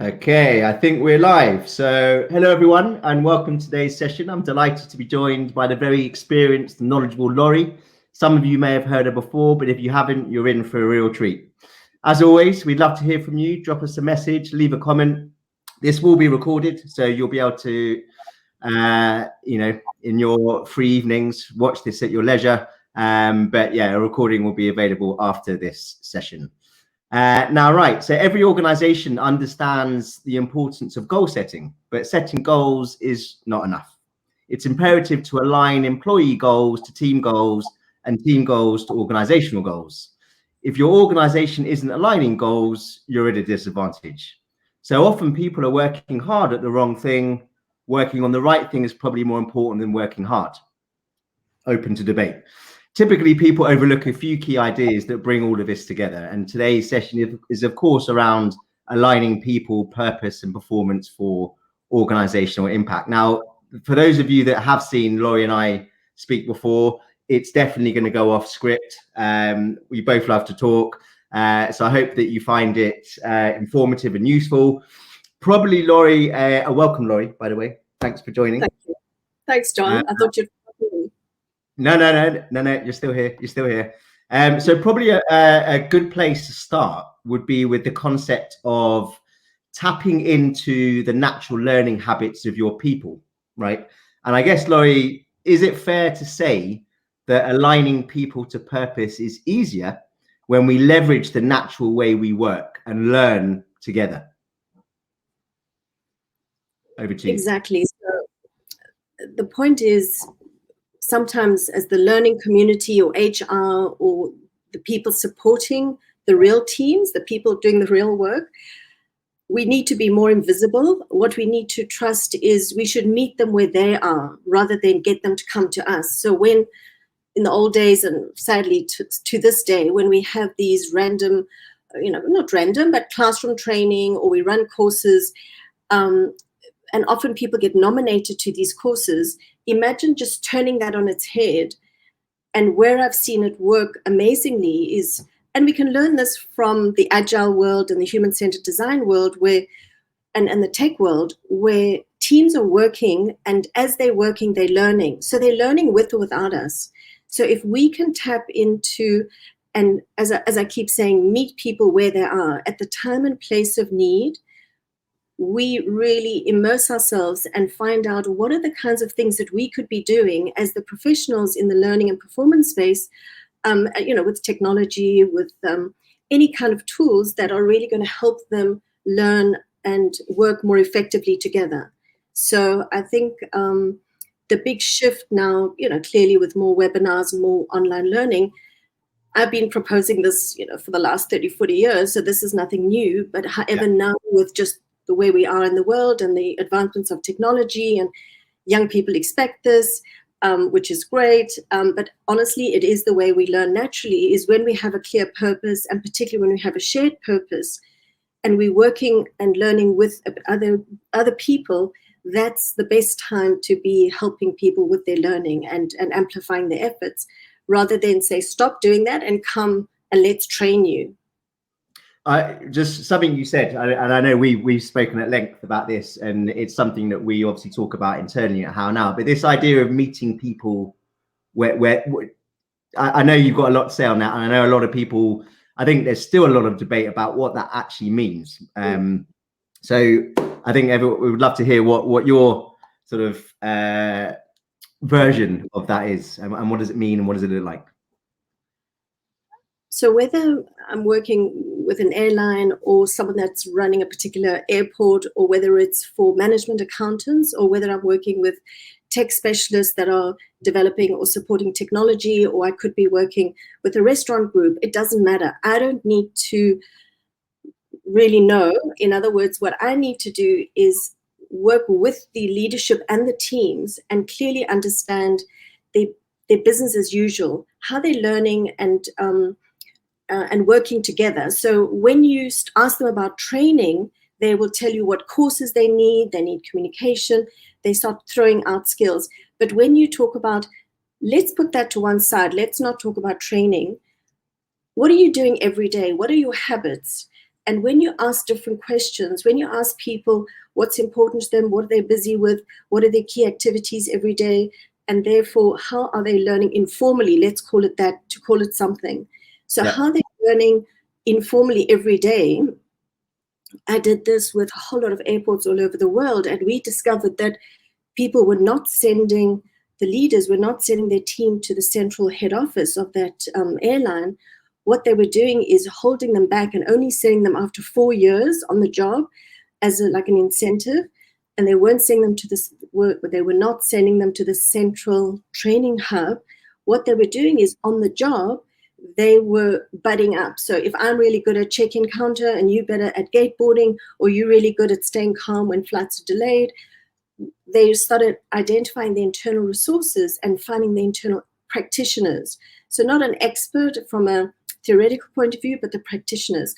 Okay, I think we're live. So hello everyone and welcome to today's session. I'm delighted to be joined by the very experienced and knowledgeable Laurie. Some of you may have heard her before, but if you haven't, you're in for a real treat. As always, we'd love to hear from you. Drop us a message, leave a comment. This will be recorded, so you'll be able to, in your free evenings, watch this at your leisure. But yeah, a recording will be available after this session. So every organization understands the importance of goal setting, but setting goals is not enough. It's imperative to align employee goals to team goals and team goals to organizational goals. If your organization isn't aligning goals, you're at a disadvantage. So often people are working hard at the wrong thing. Working on the right thing is probably more important than working hard. Open to debate. Typically, people overlook a few key ideas that bring all of this together. And today's session is of course, around aligning people, purpose, and performance for organizational impact. Now, for those of you that have seen Laurie and I speak before, it's definitely going to go off script. We both love to talk. So I hope that you find it informative and useful. Probably, Laurie, welcome, Laurie, by the way. Thanks for joining. Thank you. Thanks, John. I thought you'd... No, you're still here. You're still here. So probably a good place to start would be with the concept of tapping into the natural learning habits of your people, right? And I guess, Laurie, is it fair to say that aligning people to purpose is easier when we leverage the natural way we work and learn together? Over to you. Exactly. So the point is, sometimes as the learning community or HR or the people supporting the real teams, the people doing the real work, we need to be more invisible. What we need to trust is we should meet them where they are rather than get them to come to us. So when in the old days, and sadly to this day, when we have these random, not random, but classroom training, or we run courses, and often people get nominated to these courses, imagine just turning that on its head. And where I've seen it work amazingly is, and we can learn this from the agile world and the human-centered design world, where, and the tech world, where teams are working, and as they're working, they're learning. So they're learning with or without us. So if we can tap into, and as I keep saying, meet people where they are at the time and place of need, we really immerse ourselves and find out what are the kinds of things that we could be doing as the professionals in the learning and performance space, with technology, with any kind of tools that are really going to help them learn and work more effectively together. So I think the big shift now, clearly with more webinars, more online learning, I've been proposing this, for the last 30, 40 years. So this is nothing new, but however, now with just the way we are in the world and the advancements of technology, and young people expect this, which is great. But honestly, it is the way we learn naturally, is when we have a clear purpose, and particularly when we have a shared purpose and we're working and learning with other people. That's the best time to be helping people with their learning and amplifying their efforts, rather than say, stop doing that and come and let's train you. Just something you said, and I know we've spoken at length about this, and it's something that we obviously talk about internally at How Now, but this idea of meeting people where I know you've got a lot to say on that, and I know a lot of people, I think there's still a lot of debate about what that actually means. So I think we would love to hear what your sort of version of that is, and what does it mean, and what does it look like? So whether I'm working with an airline or someone that's running a particular airport, or whether it's for management accountants, or whether I'm working with tech specialists that are developing or supporting technology, or I could be working with a restaurant group, it doesn't matter. I don't need to really know. In other words, what I need to do is work with the leadership and the teams and clearly understand their business as usual, how they're learning and working together. So when you ask them about training, they will tell you what courses they need communication, they start throwing out skills. But when you talk about, let's put that to one side, let's not talk about training. What are you doing every day? What are your habits? And when you ask different questions, when you ask people what's important to them, what are they busy with, what are their key activities every day, and therefore how are they learning informally, let's call it that, to call it something. So how they're learning informally every day. I did this with a whole lot of airports all over the world, and we discovered that people were not sending, the leaders were not sending their team to the central head office of that airline. What they were doing is holding them back and only sending them after 4 years on the job as like an incentive. And they weren't sending them to this, they were not sending them to the central training hub. What they were doing is on the job, they were budding up. So if I'm really good at check-in counter and you better at gate boarding, or you're really good at staying calm when flights are delayed, they started identifying the internal resources and finding the internal practitioners. So not an expert from a theoretical point of view, but the practitioners.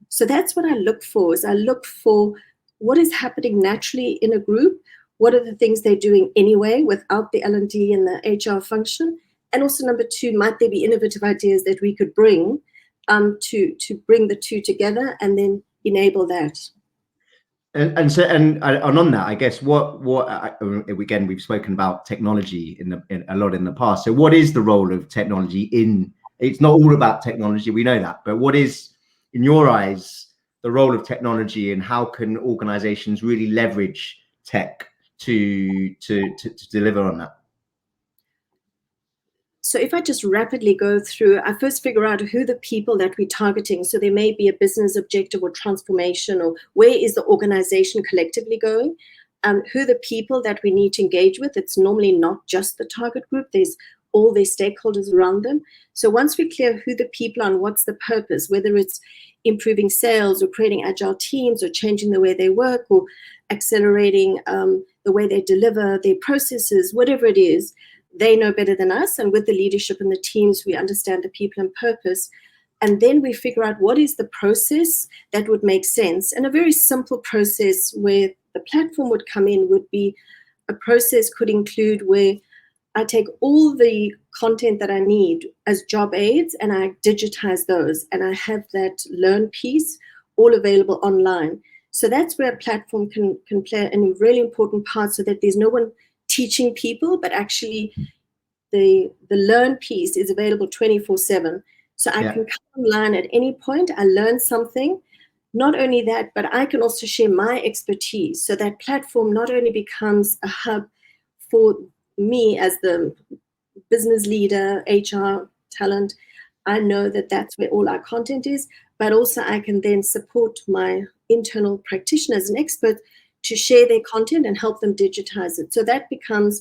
So that's what I look for, is I look for what is happening naturally in a group, what are the things they're doing anyway without the L&D and the HR function, and also number two, might there be innovative ideas that we could bring to bring the two together and then enable that. And on that, I guess again, we've spoken about technology a lot in the past. So what is the role of technology in? It's not all about technology, we know that, but what is, in your eyes, the role of technology, and how can organizations really leverage tech to deliver on that? So if I just rapidly go through, I first figure out who the people that we're targeting. So there may be a business objective or transformation, or where is the organization collectively going? Who are the people that we need to engage with? It's normally not just the target group. There's all their stakeholders around them. So once we're clear who the people are and what's the purpose, whether it's improving sales or creating agile teams or changing the way they work or accelerating the way they deliver their processes, whatever it is, they know better than us. And with the leadership and the teams, we understand the people and purpose. And then we figure out what is the process that would make sense. And a very simple process where the platform would come in would be, a process could include where I take all the content that I need as job aids and I digitize those, and I have that learn piece all available online. So that's where a platform can play a really important part, so that there's no one teaching people, but actually the learn piece is available 24/7. So I can come online at any point, I learn something. Not only that, but I can also share my expertise. So that platform not only becomes a hub for me as the business leader, HR, talent, I know that that's where all our content is, but also I can then support my internal practitioners and experts to share their content and help them digitize it. So that becomes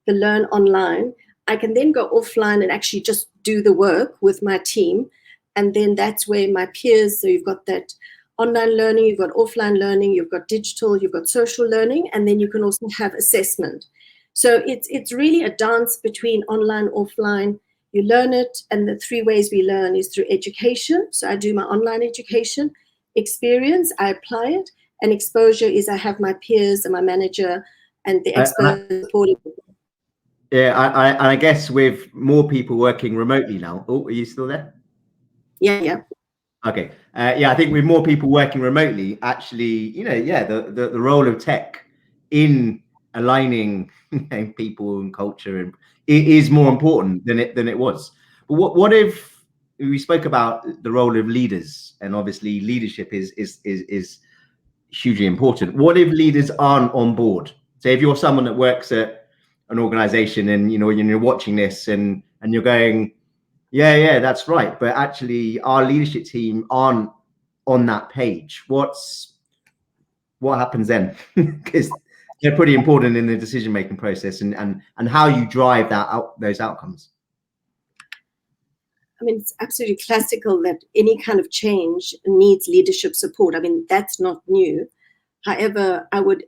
the learn online. I can then go offline and actually just do the work with my team. And then that's where my peers, so you've got that online learning, you've got offline learning, you've got digital, you've got social learning, and then you can also have assessment. So it's really a dance between online, offline. You learn it, and the three ways we learn is through education. So I do my online education, experience, I apply it, and exposure is I have my peers and my manager and the experts supporting. Yeah, I guess with more people working remotely now. Oh, are you still there? Yeah. Okay. I think with more people working remotely, actually, the role of tech in aligning people and culture, and it is more important than it was. But what if we spoke about the role of leaders, and obviously leadership is hugely important. What if leaders aren't on board? So if you're someone that works at an organization and you're watching this and you're going, yeah, that's right, but actually our leadership team aren't on that page, what happens then? Because they're pretty important in the decision-making process and how you drive those outcomes. I mean, it's absolutely classical that any kind of change needs leadership support. I mean, that's not new. However, I would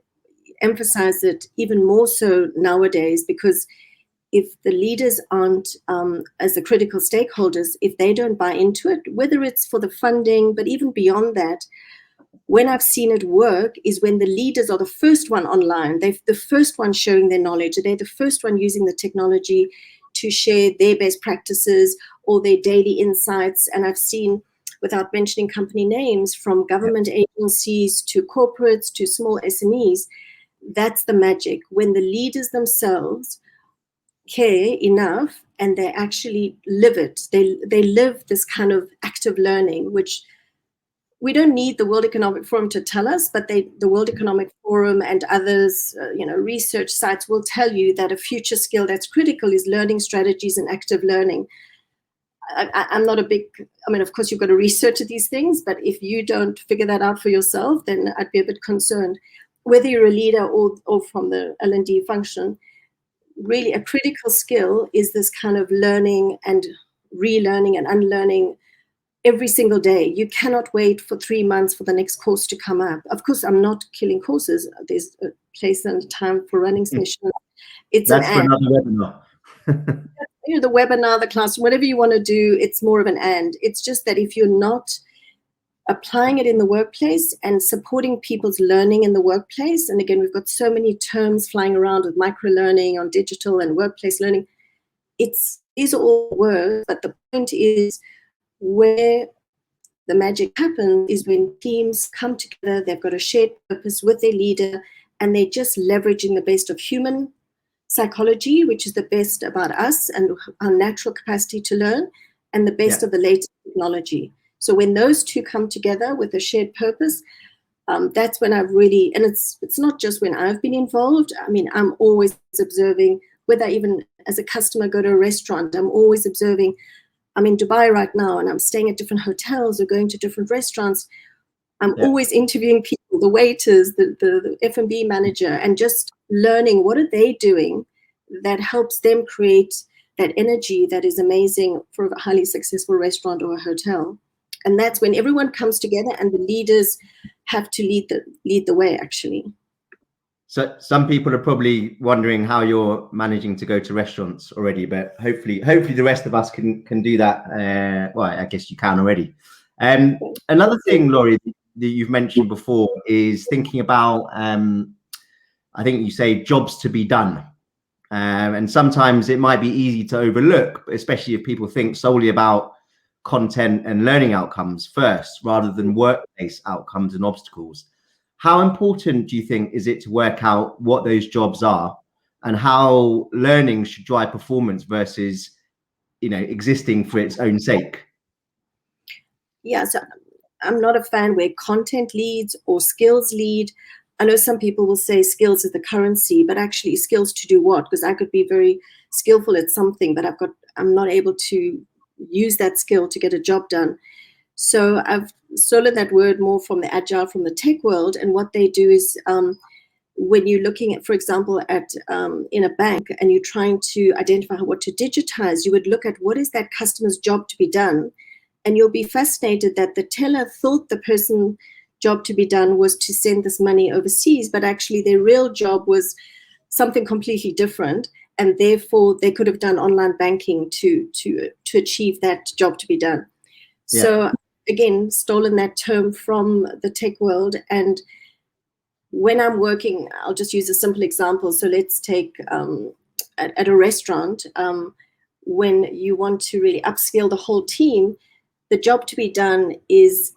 emphasize it even more so nowadays, because if the leaders aren't, as the critical stakeholders, if they don't buy into it, whether it's for the funding, but even beyond that, when I've seen it work is when the leaders are the first one online. They're the first one sharing their knowledge. They're the first one using the technology to share their best practices or their daily insights. And I've seen without mentioning company names, from government agencies to corporates to small SMEs. That's the magic, when the leaders themselves care enough and they actually live it. They live this kind of active learning, which we don't need the World Economic Forum to tell us, but the World Economic Forum and others, research sites will tell you that a future skill that's critical is learning strategies and active learning. I'm not a big, of course you've got to research these things, but if you don't figure that out for yourself, then I'd be a bit concerned. Whether you're a leader or from the L&D function, really a critical skill is this kind of learning and relearning and unlearning every single day. You cannot wait for 3 months for the next course to come up. Of course, I'm not killing courses. There's a place and time for running sessions. That's for another webinar. The webinar, the classroom, whatever you want to do, it's more of an and. It's just that if you're not applying it in the workplace and supporting people's learning in the workplace, and again, we've got so many terms flying around with micro-learning on digital and workplace learning, these are all words, but the point is, where the magic happens is when teams come together, they've got a shared purpose with their leader, and they're just leveraging the best of human psychology, which is the best about us and our natural capacity to learn, and the best of the latest technology. So when those two come together with a shared purpose, that's when I've really, and it's not just when I've been involved. I'm always observing, whether even as a customer go to a restaurant, I'm always observing. I'm in Dubai right now and I'm staying at different hotels or going to different restaurants. I'm always interviewing people, the waiters, the F&B manager, and just learning what are they doing that helps them create that energy that is amazing for a highly successful restaurant or a hotel. And that's when everyone comes together and the leaders have to lead the way, actually. So some people are probably wondering how you're managing to go to restaurants already, but hopefully the rest of us can do that. Well, I guess you can already. Another thing, Laurie, that you've mentioned before is thinking about, I think you say jobs to be done. And sometimes it might be easy to overlook, especially if people think solely about content and learning outcomes first, rather than workplace outcomes and obstacles. How important do you think is it to work out what those jobs are and how learning should drive performance versus, existing for its own sake? Yeah, so I'm not a fan where content leads or skills lead. I know some people will say skills is the currency, but actually skills to do what? Because I could be very skillful at something, but I'm not able to use that skill to get a job done. So I've stolen that word more from the agile, from the tech world. And what they do is when you're looking at, for example, at in a bank and you're trying to identify what to digitize, you would look at what is that customer's job to be done. And you'll be fascinated that the teller thought the person's job to be done was to send this money overseas, but actually their real job was something completely different. And therefore they could have done online banking to achieve that job to be done. Yeah. So again, stolen that term from the tech world. And when I'm working, I'll just use a simple example. So let's take at a restaurant, when you want to really upskill the whole team, the job to be done is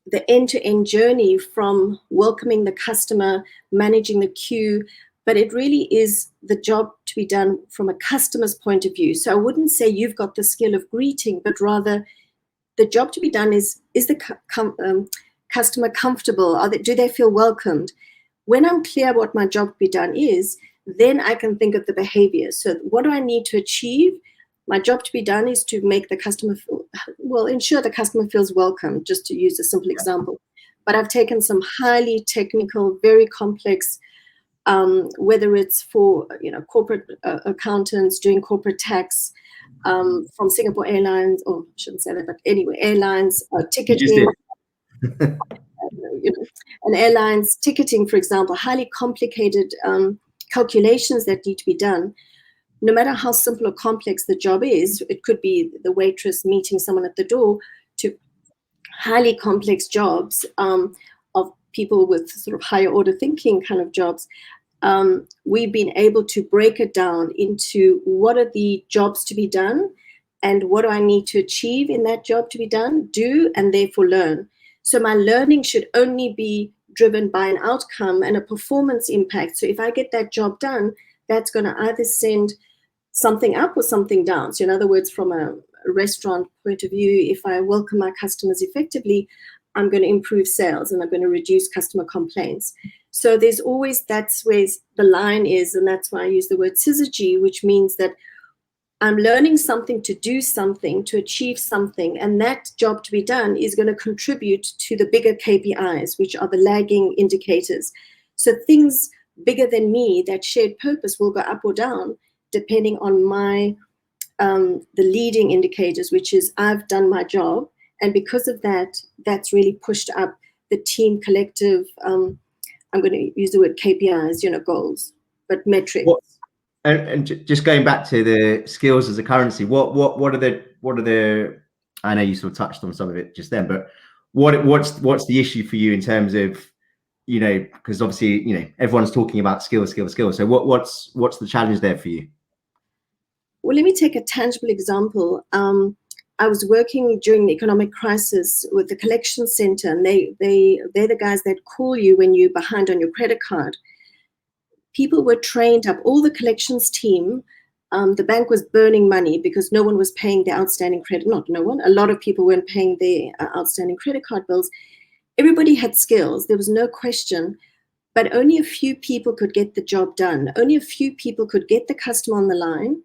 the end-to-end journey from welcoming the customer, managing the queue, but it really is the job to be done from a customer's point of view. So I wouldn't say you've got the skill of greeting, but rather the job to be done is the customer comfortable? Do they feel welcomed? When I'm clear what my job to be done is, then I can think of the behavior. So what do I need to achieve? My job to be done is to make the customer ensure the customer feels welcome, just to use a simple example. But I've taken some highly technical, very complex, whether it's for corporate accountants doing corporate tax, from Singapore Airlines, or I shouldn't say that, but anyway, airlines, ticketing, and airlines ticketing, for example, highly complicated calculations that need to be done. No matter how simple or complex the job is, it could be the waitress meeting someone at the door, to highly complex jobs of people with sort of higher order thinking kind of jobs. We've been able to break it down into what are the jobs to be done and what do I need to achieve in that job to be done, do, and therefore learn. So my learning should only be driven by an outcome and a performance impact. So if I get that job done, that's going to either send something up or something down. So in other words, from a restaurant point of view, if I welcome my customers effectively, I'm going to improve sales and I'm going to reduce customer complaints. So there's always, that's where the line is, and that's why I use the word syzygy, which means that I'm learning something to do something, to achieve something, and that job to be done is going to contribute to the bigger KPIs, which are the lagging indicators. So things bigger than me, that shared purpose, will go up or down depending on my the leading indicators, which is I've done my job, and because of that, that's really pushed up the team collective. I'm going to use the word KPIs, goals, but metrics. And just going back to the skills as a currency, what are the I know you sort of touched on some of it just then, but what's the issue for you in terms of, because obviously, everyone's talking about skills. So what's the challenge there for you? Well, let me take a tangible example. I was working during the economic crisis with the collection center, and they're the guys that call you when you're behind on your credit card. People were trained up, all the collections team. The bank was burning money because no one was paying their outstanding credit. Not no one. A lot of people weren't paying their outstanding credit card bills. Everybody had skills. There was no question. But only a few people could get the job done. Only a few people could get the customer on the line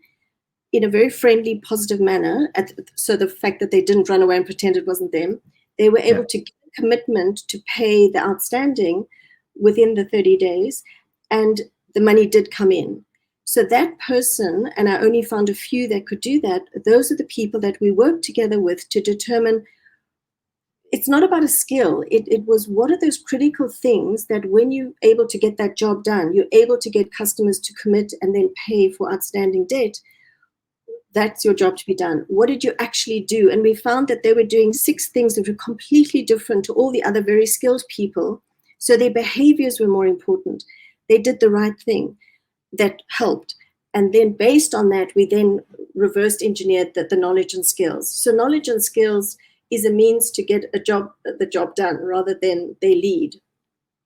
in a very friendly, positive manner. So the fact that they didn't run away and pretend it wasn't them, they were able to get a commitment to pay the outstanding within the 30 days. And the money did come in. So that person, and I only found a few that could do that, those are the people that we worked together with to determine. It's not about a skill. It was, what are those critical things that when you're able to get that job done, you're able to get customers to commit and then pay for outstanding debt. That's your job to be done. What did you actually do? And we found that they were doing 6 things that were completely different to all the other very skilled people. So their behaviors were more important. They did the right thing that helped. And then based on that, we then reversed engineered the knowledge and skills. So knowledge and skills is a means to get the job done rather than they lead.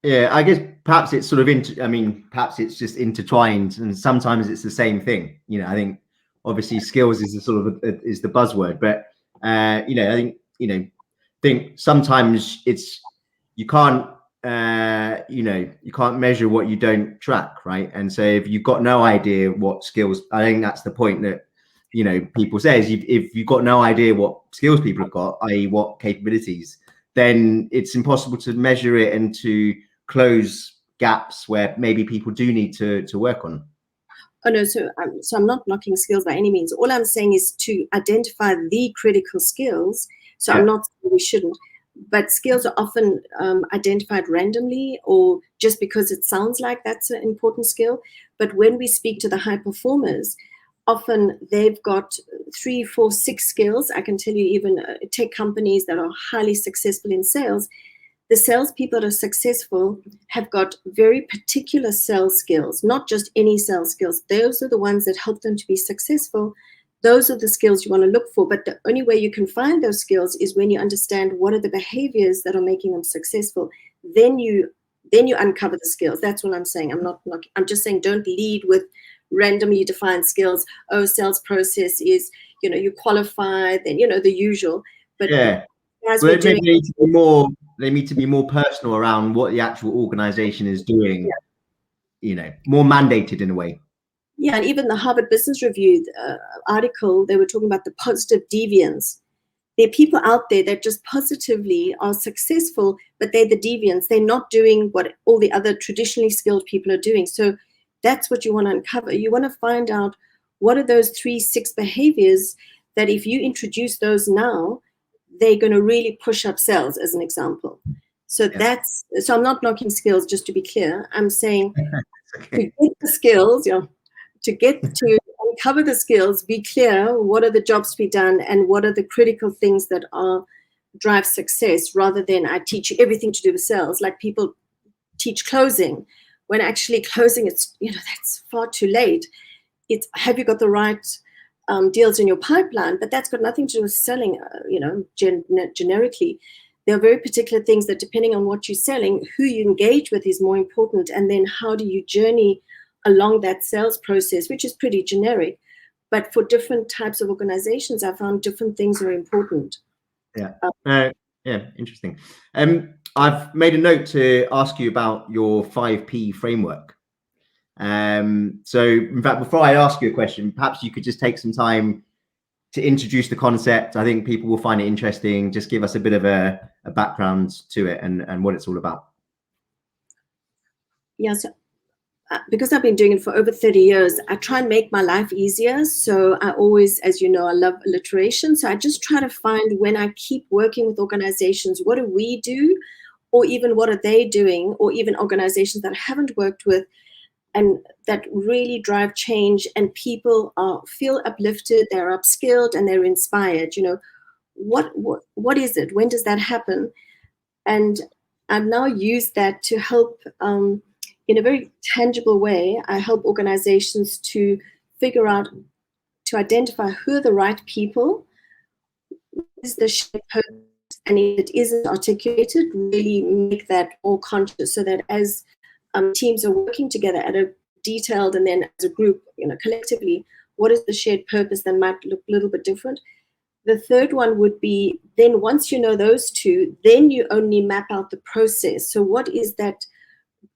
Yeah, I guess perhaps it's sort of perhaps it's just intertwined, and sometimes it's the same thing. I think obviously skills is the sort of is the buzzword, but I think sometimes it's, you can't you can't measure what you don't track, right? And so if you've got no idea what skills, I think that's the point that people say is, if you've got no idea what skills people have got, i.e. what capabilities, then it's impossible to measure it and to close gaps where maybe people do need to work on. Oh no, so I'm not knocking skills by any means. All I'm saying is to identify the critical skills. So I'm not saying we shouldn't, but skills are often identified randomly or just because it sounds like that's an important skill. But when we speak to the high performers, often they've got 3, 4, 6 skills. I can tell you, even tech companies that are highly successful in sales, the salespeople that are successful have got very particular sales skills, not just any sales skills. Those are the ones that help them to be successful. Those are the skills you want to look for. But the only way you can find those skills is when you understand what are the behaviors that are making them successful. Then you uncover the skills. That's what I'm saying. I'm just saying, don't lead with randomly defined skills. Oh, sales process is, you qualify, then, the usual. But as they need to be more personal around what the actual organization is doing, more mandated in a way. Yeah, and even the Harvard Business Review article, they were talking about the positive deviants. There are people out there that just positively are successful, but they're the deviants. They're not doing what all the other traditionally skilled people are doing. So that's what you want to uncover. You want to find out what are those 3, 6 behaviors that if you introduce those now, they're going to really push up sales, as an example. So so I'm not knocking skills, just to be clear. I'm saying to get the skills, to uncover the skills, be clear, what are the jobs to be done and what are the critical things that drive success, rather than I teach you everything to do with sales. Like people teach closing, when actually closing, it's, that's far too late. It's, have you got the right deals in your pipeline, but that's got nothing to do with selling, generically. There are very particular things that, depending on what you're selling, who you engage with is more important, and then how do you journey along that sales process, which is pretty generic. But for different types of organizations, I found different things are important. Yeah. Yeah, interesting. I've made a note to ask you about your 5P framework. So in fact, before I ask you a question, perhaps you could just take some time to introduce the concept. I think people will find it interesting. Just give us a bit of a background to it and what it's all about. Yeah, so because I've been doing it for over 30 years, I try and make my life easier. So I always, as you know, I love alliteration. So I just try to find, when I keep working with organizations, what do we do? Or even what are they doing? Or even organizations that I haven't worked with and that really drive change, and people feel uplifted, they're upskilled, and they're inspired. What is it? When does that happen? And I've now used that to help, in a very tangible way, I help organizations to figure out, to identify who are the right people, what is the shared purpose, and if it isn't articulated, really make that all conscious, so that as teams are working together at a detailed, and then as a group, collectively, what is the shared purpose that might look a little bit different. The third one would be, then once you know those two, then you only map out the process. So what is that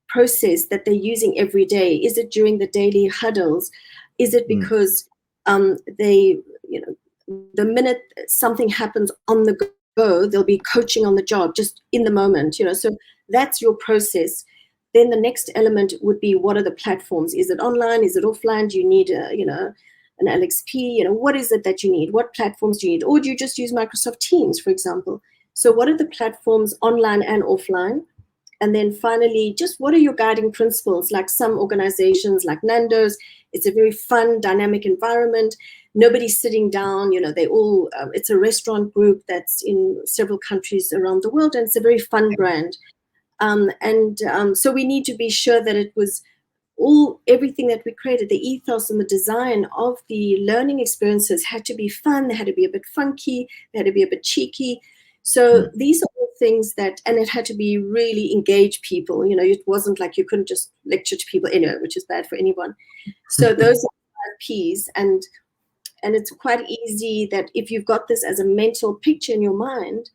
process that they're using every day? Is it during the daily huddles? Is it because they, the minute something happens on the go, they'll be coaching on the job, just in the moment, so that's your process. Then the next element would be, what are the platforms? Is it online? Is it offline? Do you need an LXP? What is it that you need? What platforms do you need? Or do you just use Microsoft Teams, for example? So what are the platforms online and offline? And then finally, just what are your guiding principles? Like some organizations, like Nando's, it's a very fun, dynamic environment. Nobody's sitting down, they all, it's a restaurant group that's in several countries around the world, and it's a very fun brand. So we need to be sure that it was everything that we created, the ethos and the design of the learning experiences had to be fun. They had to be a bit funky. They had to be a bit cheeky. So these are all things that, and it had to be really engage people. It wasn't like you couldn't just lecture to people anyway, which is bad for anyone. So those are 5 Ps, and it's quite easy that if you've got this as a mental picture in your mind,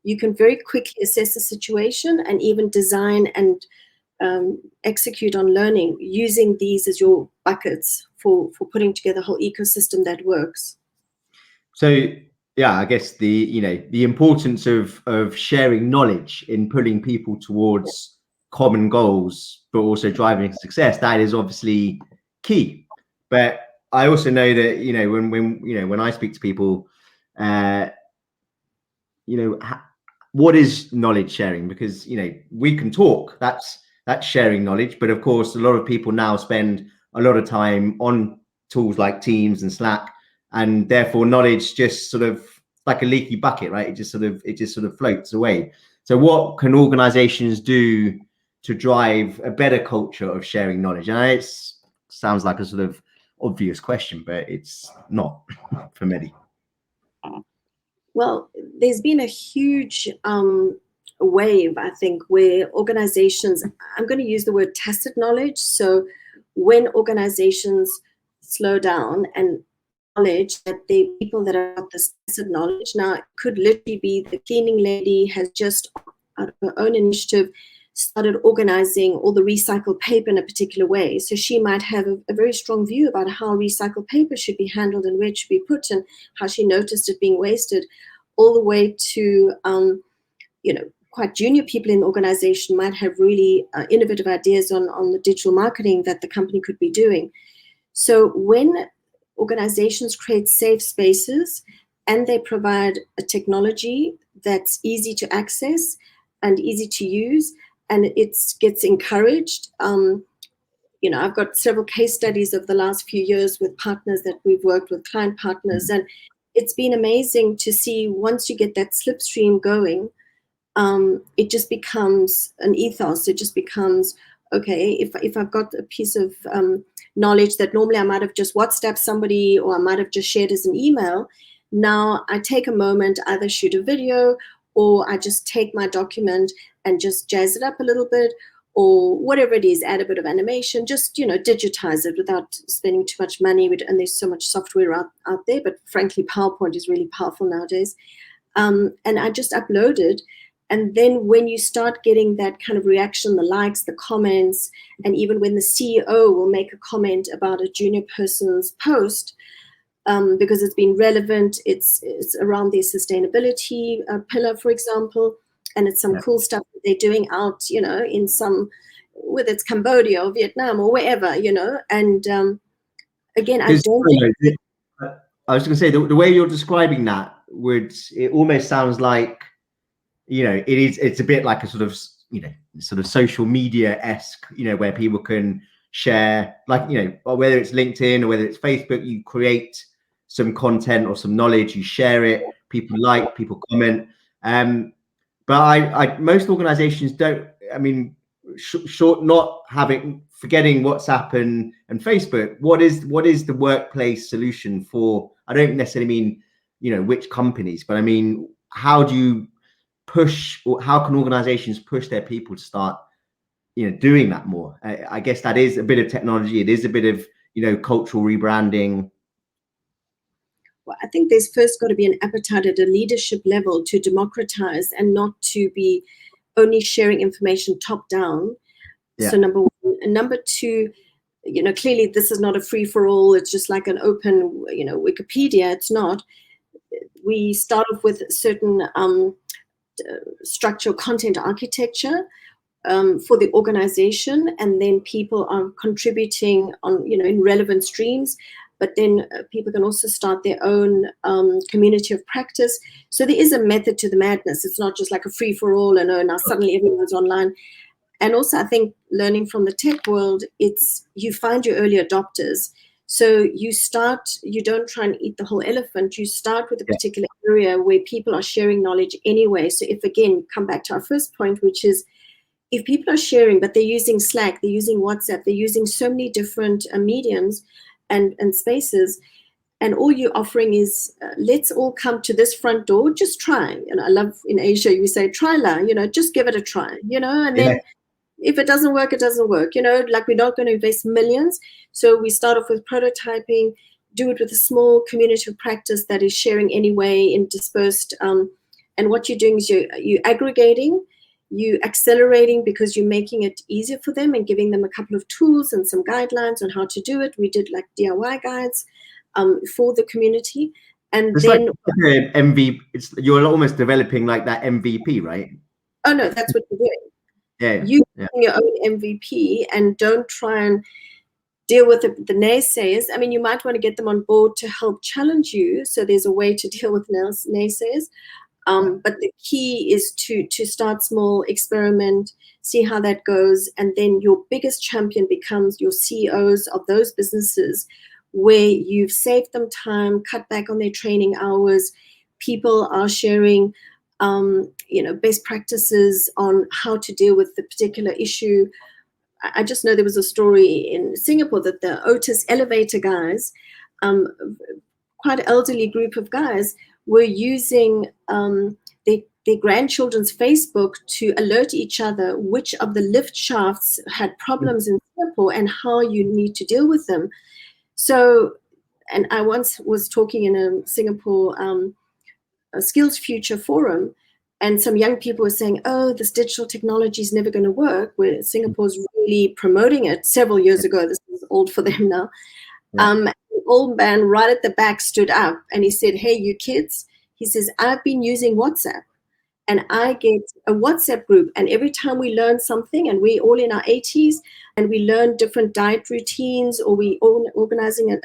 you can very quickly assess the situation and even design and execute on learning using these as your buckets for putting together a whole ecosystem that works. So yeah, I guess the importance of sharing knowledge in pulling people towards common goals, but also driving success, that is obviously key. But I also know that when I speak to people, what is knowledge sharing? Because we can talk, that's sharing knowledge, but of course a lot of people now spend a lot of time on tools like Teams and Slack, and therefore knowledge just sort of like a leaky bucket, right? It just sort of floats away. So what can organizations do to drive a better culture of sharing knowledge? And it sounds like a sort of obvious question, but it's not for many. Well, there's been a huge wave, I think, where organizations, I'm going to use the word tacit knowledge. So when organizations slow down and acknowledge that the people that have got this tacit knowledge, now it could literally be the cleaning lady has just, out of her own initiative, started organizing all the recycled paper in a particular way. So she might have a very strong view about how recycled paper should be handled and where it should be put, and how she noticed it being wasted, all the way to, quite junior people in the organization might have really innovative ideas on the digital marketing that the company could be doing. So when organizations create safe spaces and they provide a technology that's easy to access and easy to use, and it gets encouraged. I've got several case studies of the last few years with partners that we've worked with, client partners, and it's been amazing to see once you get that slipstream going, it just becomes an ethos. It just becomes okay, if I've got a piece of knowledge that normally I might have just WhatsApped somebody or I might have just shared as an email, now I take a moment, either shoot a video or I just take my document and just jazz it up a little bit, or whatever it is, add a bit of animation, just, digitize it without spending too much money. And there's so much software out there, but frankly, PowerPoint is really powerful nowadays. And I just upload it. And then when you start getting that kind of reaction, the likes, the comments, and even when the CEO will make a comment about a junior person's post, because it's been relevant, it's around their sustainability pillar, for example, and it's some cool stuff that they're doing out, in some, whether it's Cambodia or Vietnam or wherever, and again, I don't think... I was going to say, the way you're describing that, it almost sounds like, it's a bit like a sort of social media-esque, where people can share, like, whether it's LinkedIn or whether it's Facebook, you create some content or some knowledge, you share it, people like, people comment. But most organizations don't, short, not forgetting WhatsApp and Facebook, what is the workplace solution for, I don't necessarily mean, which companies, but I mean, how do you push, or how can organizations push their people to start, doing that more? I guess that is a bit of technology. It is a bit of, cultural rebranding. Well, I think there's first got to be an appetite at a leadership level to democratize and not to be only sharing information top down. Yeah. So number one. And number two, clearly this is not a free for all. It's just like an open, Wikipedia. It's not. We start off with certain structural content architecture for the organization, and then people are contributing on, in relevant streams. But then people can also start their own community of practice. So there is a method to the madness. It's not just like a free for all and now suddenly everyone's online. And also, I think learning from the tech world, it's you find your early adopters. So you don't try and eat the whole elephant. You start with a particular area where people are sharing knowledge anyway. So if, again, come back to our first point, which is if people are sharing, but they're using Slack, they're using WhatsApp, they're using so many different mediums and spaces, and all you're offering is let's all come to this front door, just try. I love in Asia, you say, try la, just give it a try, and then if it doesn't work, it doesn't work, like we're not going to invest millions. So we start off with prototyping, do it with a small community of practice that is sharing anyway in dispersed. And what you're doing is you're aggregating, you accelerating because you're making it easier for them and giving them a couple of tools and some guidelines on how to do it. We did like DIY guides for the community. And it's then like MVP, you're almost developing like that MVP, right? Oh no, that's what you're doing. Yeah. You your own MVP and don't try and deal with the naysayers. I mean, you might want to get them on board to help challenge you. So there's a way to deal with naysayers. But the key is to start small, experiment, see how that goes. And then your biggest champion becomes your CEOs of those businesses where you've saved them time, cut back on their training hours. People are sharing, best practices on how to deal with the particular issue. I just know there was a story in Singapore that the Otis elevator guys, quite an elderly group of guys, were using their grandchildren's Facebook to alert each other which of the lift shafts had problems in Singapore and how you need to deal with them. So, and I once was talking in a Singapore a Skills Future forum, and some young people were saying, oh, this digital technology is never going to work, where Singapore's really promoting it several years ago. This is old for them now. The old man right at the back stood up and he said, hey, you kids, he says, I've been using WhatsApp and I get a WhatsApp group. And every time we learn something, and we're all in our 80s, and we learn different diet routines, or we organizing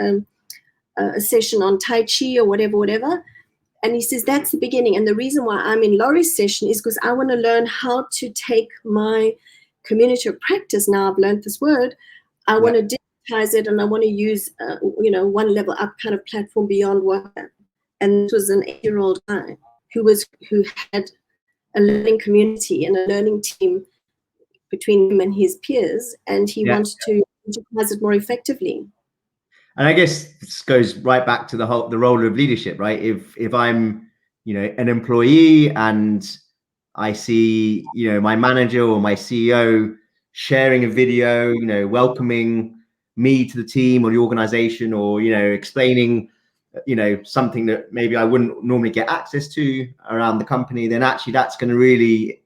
a session on Tai Chi or whatever. And he says, that's the beginning. And the reason why I'm in Laurie's session is because I want to learn how to take my community of practice. Now I've learned this word. I want to digitize it, and I want to use, one level up kind of platform beyond WhatsApp. And this was an 8-year-old guy who had a learning community and a learning team between him and his peers, and he Yeah. wants to utilize it more effectively. And I guess this goes right back to the role of leadership, right? If I'm, an employee and I see, my manager or my CEO sharing a video, welcoming me to the team or the organization, or, explaining, something that maybe I wouldn't normally get access to around the company, then actually that's going to really,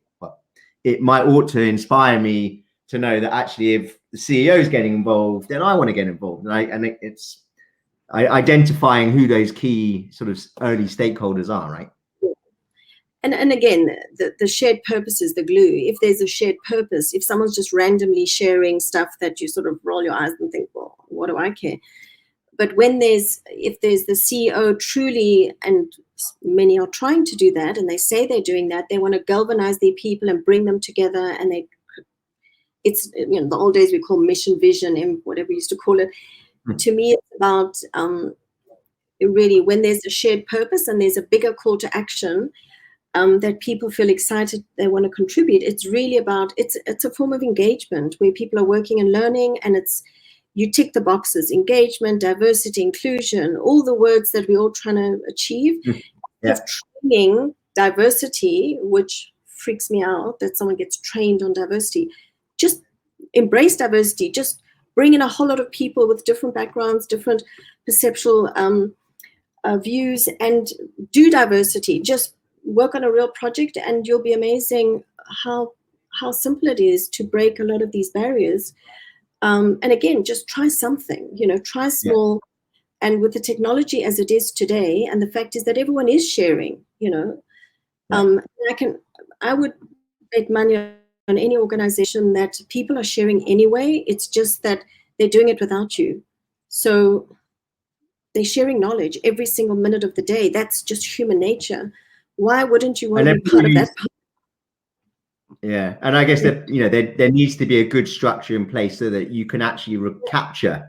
it ought to inspire me to know that actually if the CEO is getting involved, then I want to get involved. And it's identifying who those key sort of early stakeholders are, right? And again, the shared purpose is the glue. If there's a shared purpose, if someone's just randomly sharing stuff that you sort of roll your eyes and think, well, what do I care? But if there's the CEO truly, and many are trying to do that, and they say they're doing that, they want to galvanize their people and bring them together, and it's, the old days we call mission, vision, whatever we used to call it. To me, it's about really when there's a shared purpose and there's a bigger call to action, that people feel excited, they want to contribute. It's really about, it's a form of engagement where people are working and learning, and you tick the boxes: engagement, diversity, inclusion, all the words that we're all trying to achieve. Yeah. Training diversity, which freaks me out that someone gets trained on diversity. Just embrace diversity. Just bring in a whole lot of people with different backgrounds, different perceptual views, and do diversity. Just work on a real project, and you'll be amazing how simple it is to break a lot of these barriers. And again, just try something, try small. Yeah. And with the technology as it is today, and the fact is that everyone is sharing, yeah. I would bet money on any organization that people are sharing anyway. It's just that they're doing it without you. So they're sharing knowledge every single minute of the day. That's just human nature. Why wouldn't you want to be part of that? Yeah, and I guess that there needs to be a good structure in place so that you can actually recapture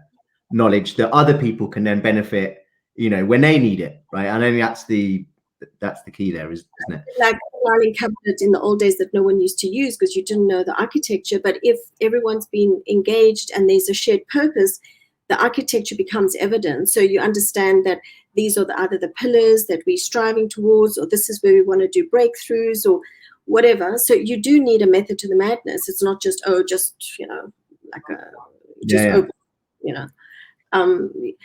knowledge that other people can then benefit, when they need it, right? And I think that's the key there, isn't it? Like the filing cabinet in the old days that no one used to use because you didn't know the architecture. But if everyone's been engaged and there's a shared purpose, the architecture becomes evident. So you understand that these are either the pillars that we're striving towards, or this is where we want to do breakthroughs, or whatever. So you do need a method to the madness. It's not just open,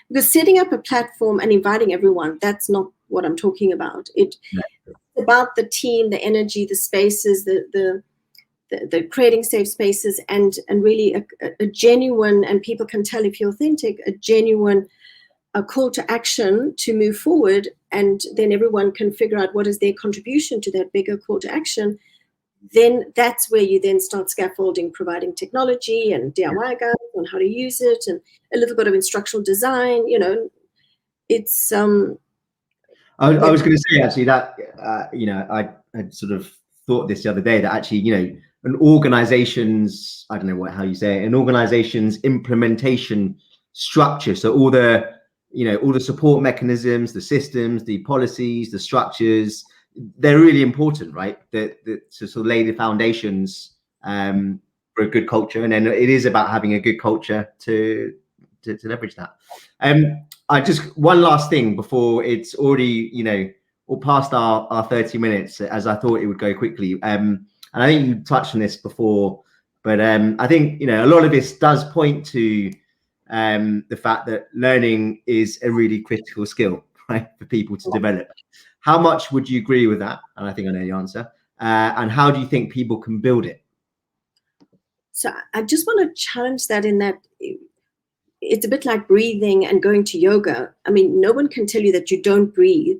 because setting up a platform and inviting everyone, that's not what I'm talking about. It's about the team, the energy, the spaces, the creating safe spaces, and really a genuine, and people can tell if you're authentic, a genuine call to action to move forward, and then everyone can figure out what is their contribution to that bigger call to action. Then that's where you then start scaffolding, providing technology and DIY guides on how to use it, and a little bit of instructional design. It's I was going to say actually that I had sort of thought this the other day that actually an organization's, I don't know how you say it, an organization's implementation structure, so all the support mechanisms, the systems, the policies, the structures, they're really important, right? To sort of lay the foundations for a good culture, and then it is about having a good culture to leverage that. I just one last thing before it's already all past our 30 minutes, as I thought it would go quickly. And I think you touched on this before, but I think a lot of this does point to the fact that learning is a really critical skill, right, for people to develop. How much would you agree with that? And I think I know the answer. And how do you think people can build it? So I just want to challenge that, in that it's a bit like breathing and going to yoga. I mean, no one can tell you that you don't breathe.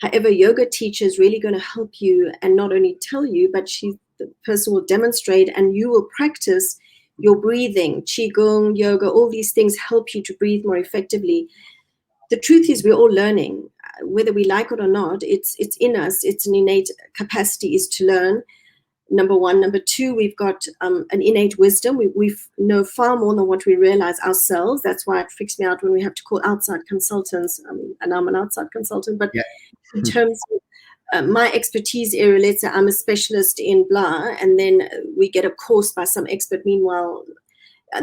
However, yoga teacher is really going to help you, and not only tell you, but the person will demonstrate, and you will practice your breathing. Qigong, yoga, all these things help you to breathe more effectively. The truth is we're all learning, whether we like it or not. It's in us. It's an innate capacity is to learn. Number one. Number two, we've got an innate wisdom. We know far more than what we realize ourselves. That's why it freaks me out when we have to call outside consultants. And I'm an outside consultant, but in terms my expertise area, let's say I'm a specialist in blah, and then we get a course by some expert. Meanwhile,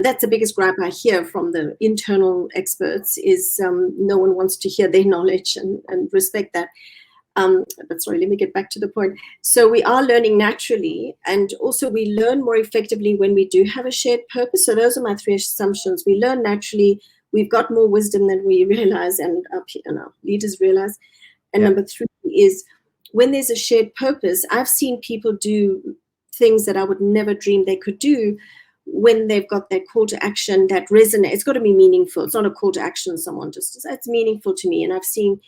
that's the biggest gripe I hear from the internal experts is no one wants to hear their knowledge and respect that. But sorry, let me get back to the point. So we are learning naturally, and also we learn more effectively when we do have a shared purpose. So those are my 3 assumptions. We learn naturally, we've got more wisdom than we realize, and our leaders realize. And number 3 is when there's a shared purpose, I've seen people do things that I would never dream they could do when they've got that call to action that resonates. It's got to be meaningful. It's not a call to action. Someone just, it's meaningful to me. And I've seen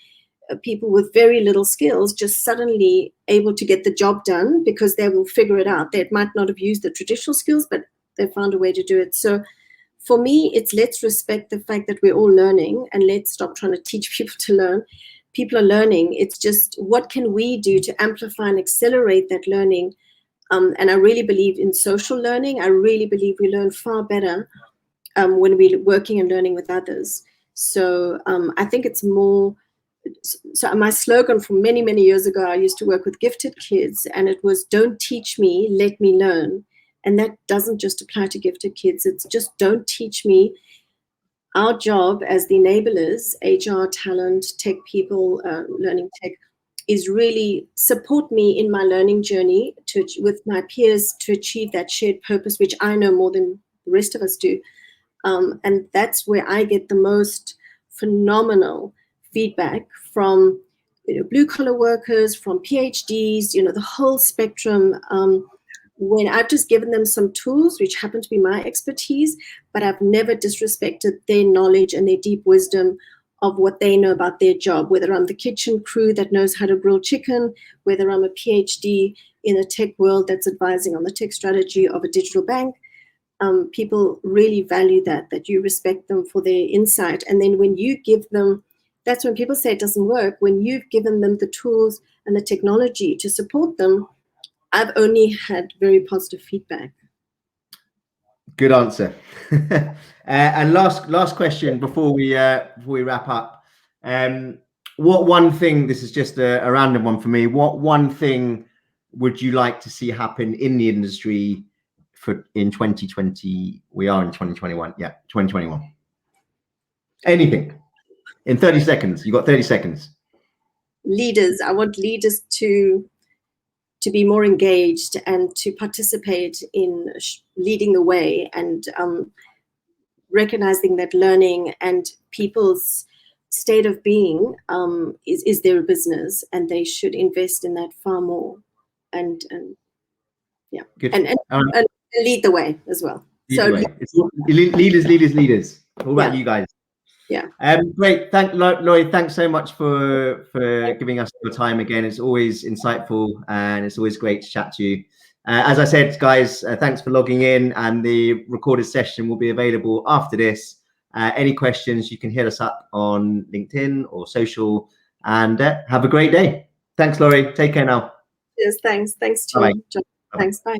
people with very little skills just suddenly able to get the job done because they will figure it out. They might not have used the traditional skills, but they found a way to do it. So for me, it's let's respect the fact that we're all learning, and let's stop trying to teach people to learn. People are learning. It's just what can we do to amplify and accelerate that learning? And I really believe in social learning. I really believe we learn far better when we're working and learning with others. So I think it's more. So my slogan from many, many years ago, I used to work with gifted kids, and it was, don't teach me, let me learn. And that doesn't just apply to gifted kids. It's just, don't teach me. Our job as the enablers, HR, talent, tech people, learning tech, is really support me in my learning journey with my peers to achieve that shared purpose, which I know more than the rest of us do. And that's where I get the most phenomenal feedback from blue collar workers, from PhDs, the whole spectrum. When I've just given them some tools, which happen to be my expertise, but I've never disrespected their knowledge and their deep wisdom of what they know about their job, whether I'm the kitchen crew that knows how to grill chicken, whether I'm a PhD in a tech world that's advising on the tech strategy of a digital bank. People really value that you respect them for their insight. And then when you give them, that's when people say it doesn't work. When you've given them the tools and the technology to support them, I've only had very positive feedback. Good answer. And last question before we wrap up. What one thing, this is just a random one for me, what one thing would you like to see happen in the industry in 2020? We are in 2021. Yeah, 2021. Anything. In 30 seconds. You got 30 seconds. Leaders. I want leaders to be more engaged and to participate in leading the way, and recognizing that learning and people's state of being is their business, and they should invest in that far more. And yeah, good. And lead the way as well. Leaders. All about you guys. Yeah. Great. Lloyd, thanks so much for giving us your time again. It's always insightful, and it's always great to chat to you. As I said, guys, thanks for logging in, and the recorded session will be available after this. Any questions, you can hit us up on LinkedIn or social, and have a great day. Thanks, Laurie. Take care now. Yes, thanks. Thanks to you, John. Thanks. Bye.